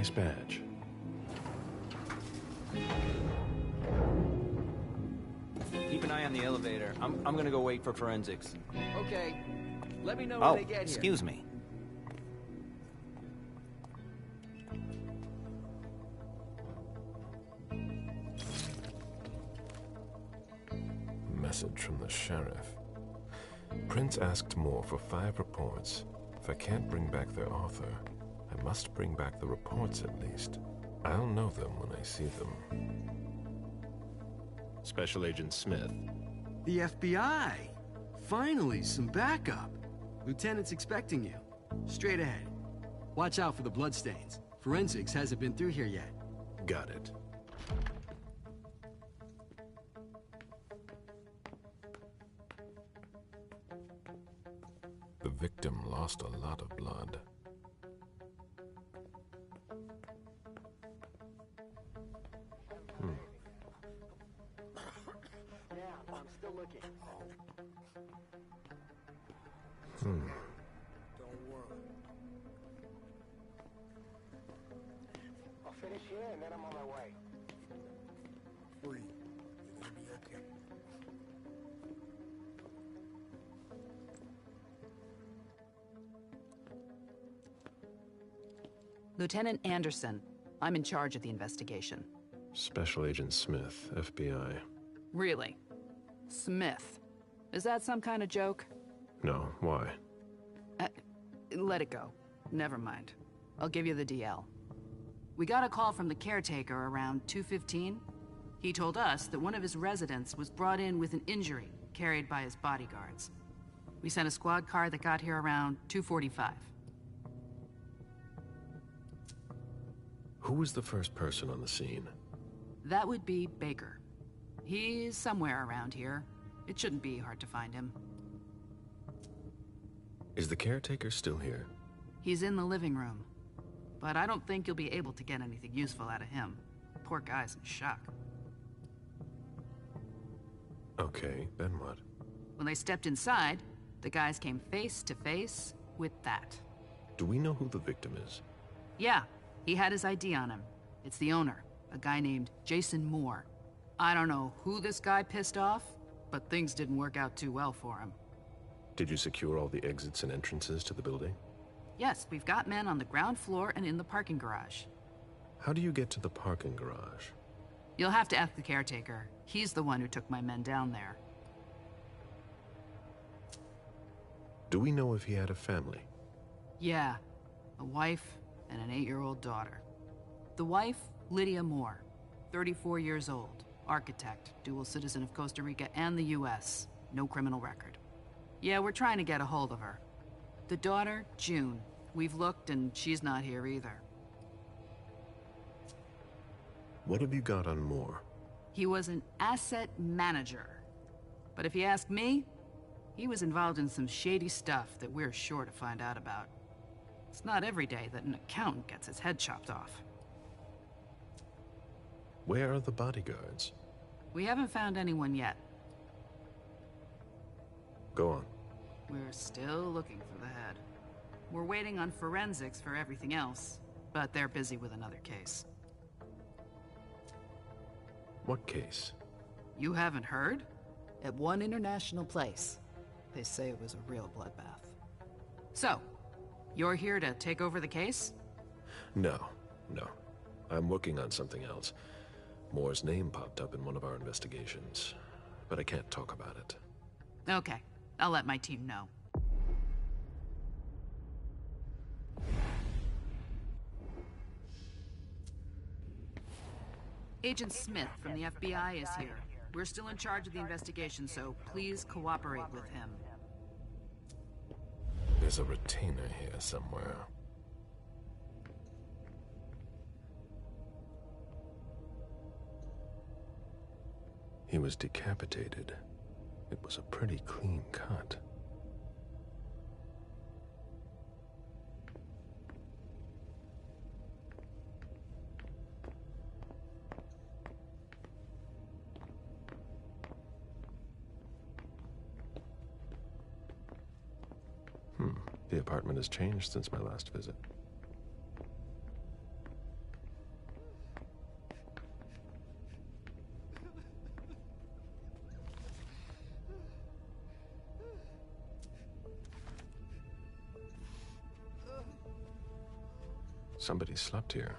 Nice badge. Keep an eye on the elevator. I'm gonna go wait for forensics. Okay. Let me know when they get here. Excuse me. Message from the sheriff. Prince asked Moore for 5 reports. If I can't bring back their author, I must bring back the reports at least. I'll know them when I see them. Special Agent Smith. The FBI! Finally, some backup. Lieutenant's expecting you. Straight ahead. Watch out for the bloodstains. Forensics hasn't been through here yet. Got it. The victim lost a lot of blood. Yeah, I'm still looking. Don't worry. I'll finish here and then I'm on my way. Free. You're gonna be okay. Lieutenant Anderson, I'm in charge of the investigation. Special Agent Smith, FBI. Really? Smith. Is that some kind of joke? No, why? Let it go. Never mind. I'll give you the DL. We got a call from the caretaker around 2:15. He told us that one of his residents was brought in with an injury carried by his bodyguards. We sent a squad car that got here around 2:45. Who was the first person on the scene? That would be Baker. He's somewhere around here. It shouldn't be hard to find him. Is the caretaker still here? He's in the living room. But I don't think you'll be able to get anything useful out of him. Poor guy's in shock. Okay, then what? When they stepped inside, the guys came face to face with that. Do we know who the victim is? Yeah, he had his ID on him. It's the owner, a guy named Jason Moore. I don't know who this guy pissed off, but things didn't work out too well for him. Did you secure all the exits and entrances to the building? Yes, we've got men on the ground floor and in the parking garage. How do you get to the parking garage? You'll have to ask the caretaker. He's the one who took my men down there. Do we know if he had a family? Yeah, a wife and an 8-year-old daughter. The wife, Lydia Moore, 34 years old, architect, dual citizen of Costa Rica and the US, no criminal record. Yeah, we're trying to get a hold of her. The daughter, June. We've looked and she's not here either. What have you got on Moore? He was an asset manager. But if you ask me, he was involved in some shady stuff that we're sure to find out about. It's not every day that an accountant gets his head chopped off. Where are the bodyguards? We haven't found anyone yet. Go on. We're still looking for the head. We're waiting on forensics for everything else, but they're busy with another case. What case? You haven't heard? At one international place. They say it was a real bloodbath. So, you're here to take over the case? No. I'm working on something else. Moore's name popped up in one of our investigations, but I can't talk about it. Okay, I'll let my team know. Agent Smith from the FBI is here. We're still in charge of the investigation, so please cooperate with him. There's a retainer here somewhere. He was decapitated. It was a pretty clean cut. The apartment has changed since my last visit. somebody slept here.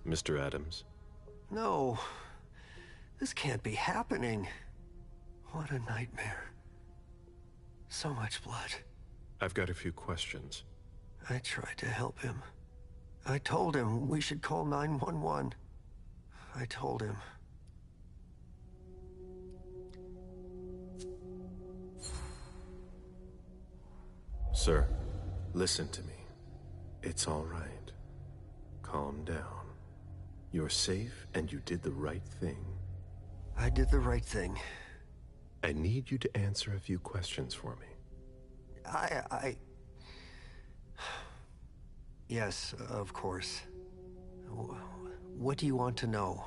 Mr. Adams? No. This can't be happening. What a nightmare. So much blood. I've got a few questions. I tried to help him. I told him we should call 911. I told him. Sir, listen to me. It's all right. Calm down. You're safe and you did the right thing. I did the right thing. I need you to answer a few questions for me. Yes, of course. What do you want to know?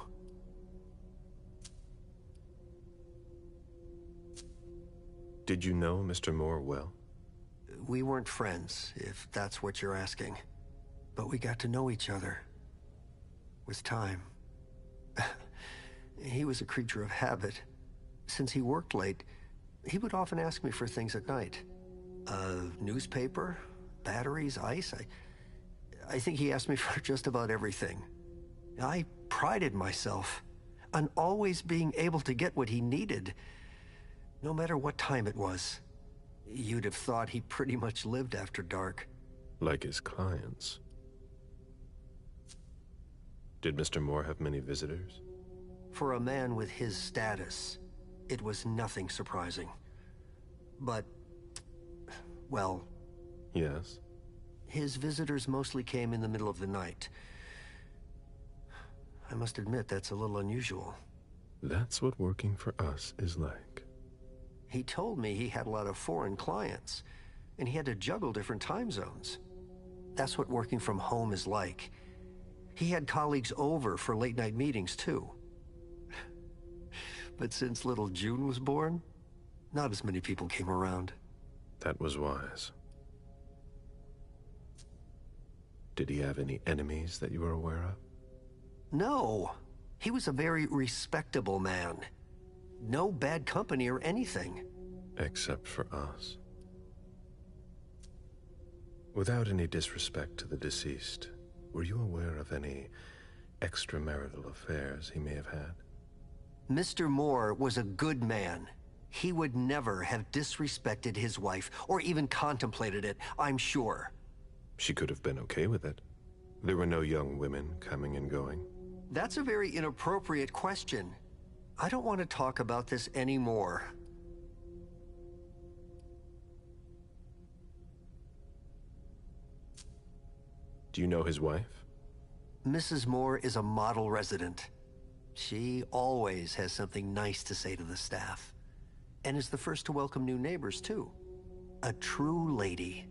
Did you know Mr. Moore well? We weren't friends, if that's what you're asking. But we got to know each other. With time. He was a creature of habit. Since he worked late, he would often ask me for things at night. A newspaper, batteries, ice. I think he asked me for just about everything. I prided myself on always being able to get what he needed, no matter what time it was. You'd have thought he pretty much lived after dark. Like his clients. Did Mr. Moore have many visitors? For a man with his status, it was nothing surprising. But, well... Yes? His visitors mostly came in the middle of the night. I must admit, that's a little unusual. That's what working for us is like. He told me he had a lot of foreign clients, and he had to juggle different time zones. That's what working from home is like. He had colleagues over for late-night meetings, too. But since little June was born, not as many people came around. That was wise. Did he have any enemies that you were aware of? No. He was a very respectable man. No bad company or anything. Except for us. Without any disrespect to the deceased, were you aware of any extramarital affairs he may have had? Mr. Moore was a good man. He would never have disrespected his wife, or even contemplated it, I'm sure. She could have been okay with it. There were no young women coming and going. That's a very inappropriate question. I don't want to talk about this anymore. Do you know his wife? Mrs. Moore is a model resident. She always has something nice to say to the staff. And is the first to welcome new neighbors, too. A true lady.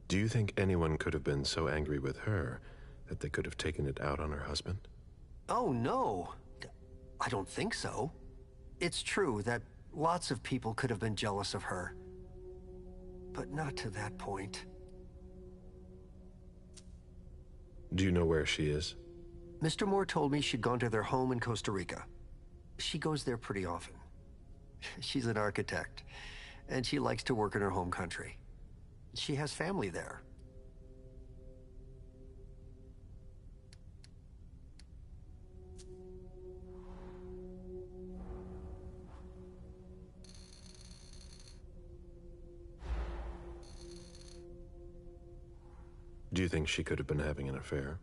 Do you think anyone could have been so angry with her that they could have taken it out on her husband? Oh, no. I don't think so. It's true that lots of people could have been jealous of her. But not to that point. Do you know where she is? Mr. Moore told me she'd gone to their home in Costa Rica. She goes there pretty often. She's an architect, and she likes to work in her home country. She has family there. Do you think she could have been having an affair?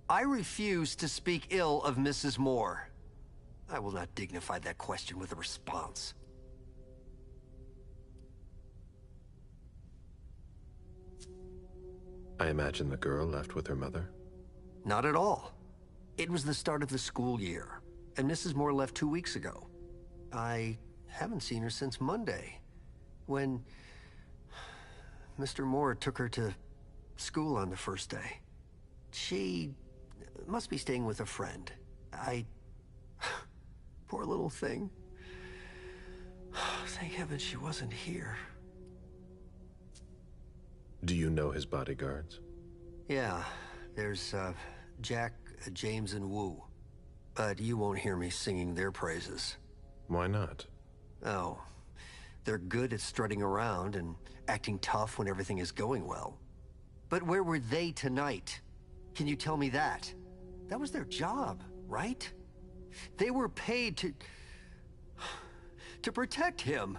I refuse to speak ill of Mrs. Moore. I will not dignify that question with a response. I imagine the girl left with her mother? Not at all. It was the start of the school year, and Mrs. Moore left 2 weeks ago. I haven't seen her since Monday, when Mr. Moore took her to school on the first day. She must be staying with a friend. Poor little thing. Thank heaven she wasn't here. Do you know his bodyguards? Yeah, there's Jack, James, and Wu. But you won't hear me singing their praises. Why not? Oh, they're good at strutting around and acting tough when everything is going well. But where were they tonight? Can you tell me that? That was their job, right? They were paid to protect him.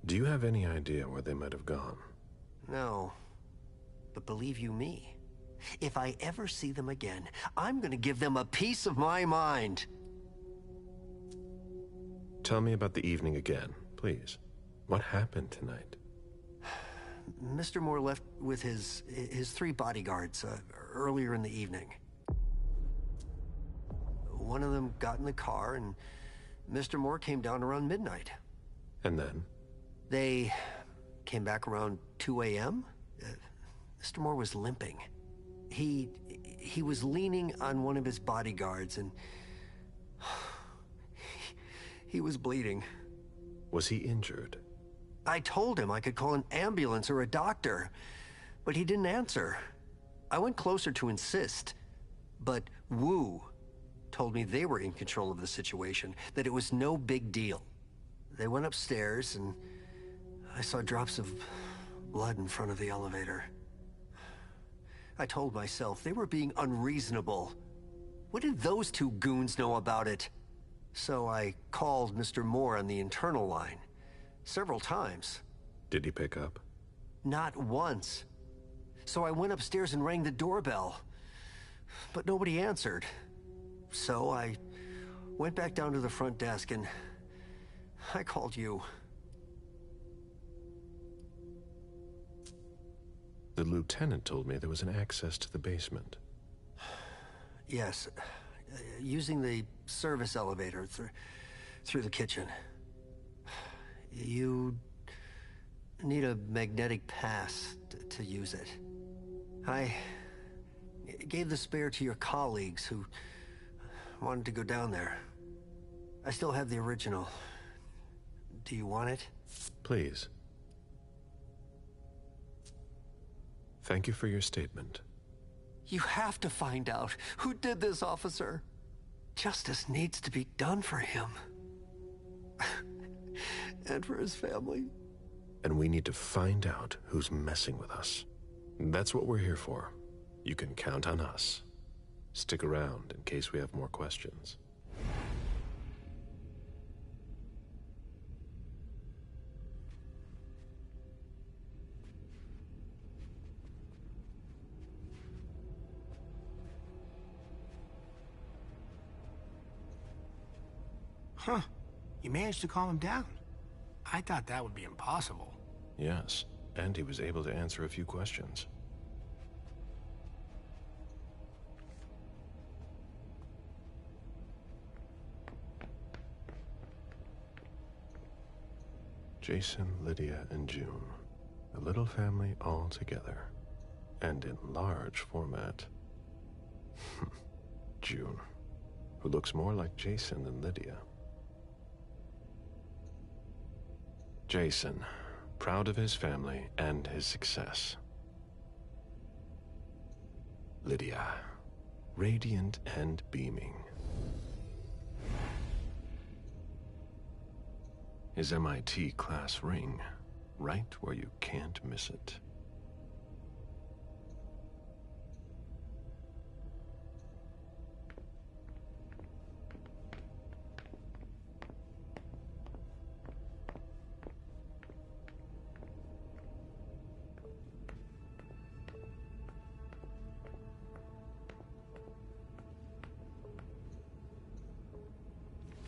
Do you have any idea where they might have gone? No. But believe you me, if I ever see them again, I'm gonna give them a piece of my mind. Tell me about the evening again, please. What happened tonight? Mr. Moore left with his 3 bodyguards earlier in the evening. One of them got in the car, and Mr. Moore came down around midnight. And then? They came back around 2 a.m. Mr. Moore was limping. He was leaning on one of his bodyguards, and he was bleeding. Was he injured? I told him I could call an ambulance or a doctor, but he didn't answer. I went closer to insist, but Wu told me they were in control of the situation, that it was no big deal. They went upstairs, and I saw drops of blood in front of the elevator. I told myself they were being unreasonable. What did those 2 goons know about it? So I called Mr. Moore on the internal line. Several times. Did he pick up? Not once. So I went upstairs and rang the doorbell. But nobody answered. So I went back down to the front desk and I called you. The lieutenant told me there was an access to the basement. Yes. Using the service elevator through the kitchen. You need a magnetic pass to use it. I gave the spare to your colleagues who wanted to go down there. I still have the original. Do you want it? Please. Thank you for your statement. You have to find out who did this, officer. Justice needs to be done for him. And for his family. And we need to find out who's messing with us. That's what we're here for. You can count on us. Stick around in case we have more questions. Huh. You managed to calm him down. I thought that would be impossible. Yes, and he was able to answer a few questions. Jason, Lydia, and June. A little family all together. And in large format. June, who looks more like Jason than Lydia. Jason, proud of his family and his success. Lydia, radiant and beaming. His MIT class ring, right where you can't miss it.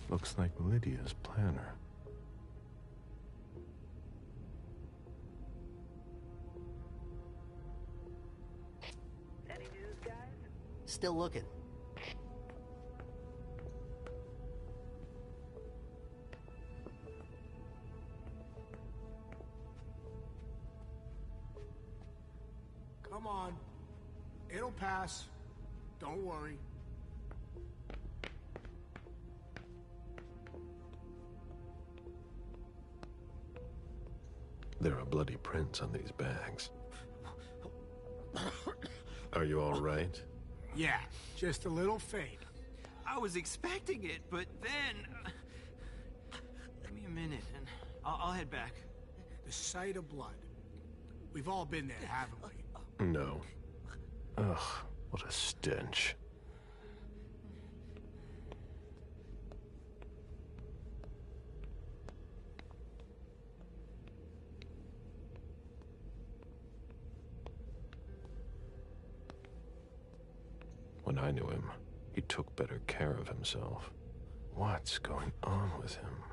Looks like Lydia's planner. Any news, guys? Still looking. Come on. It'll pass. Don't worry. There are bloody prints on these bags. Are you all right? Yeah, just a little faint. I was expecting it, but then... give me a minute, and I'll head back. The sight of blood. We've all been there, haven't we? No. Ugh, what a stench. When I knew him, he took better care of himself. What's going on with him?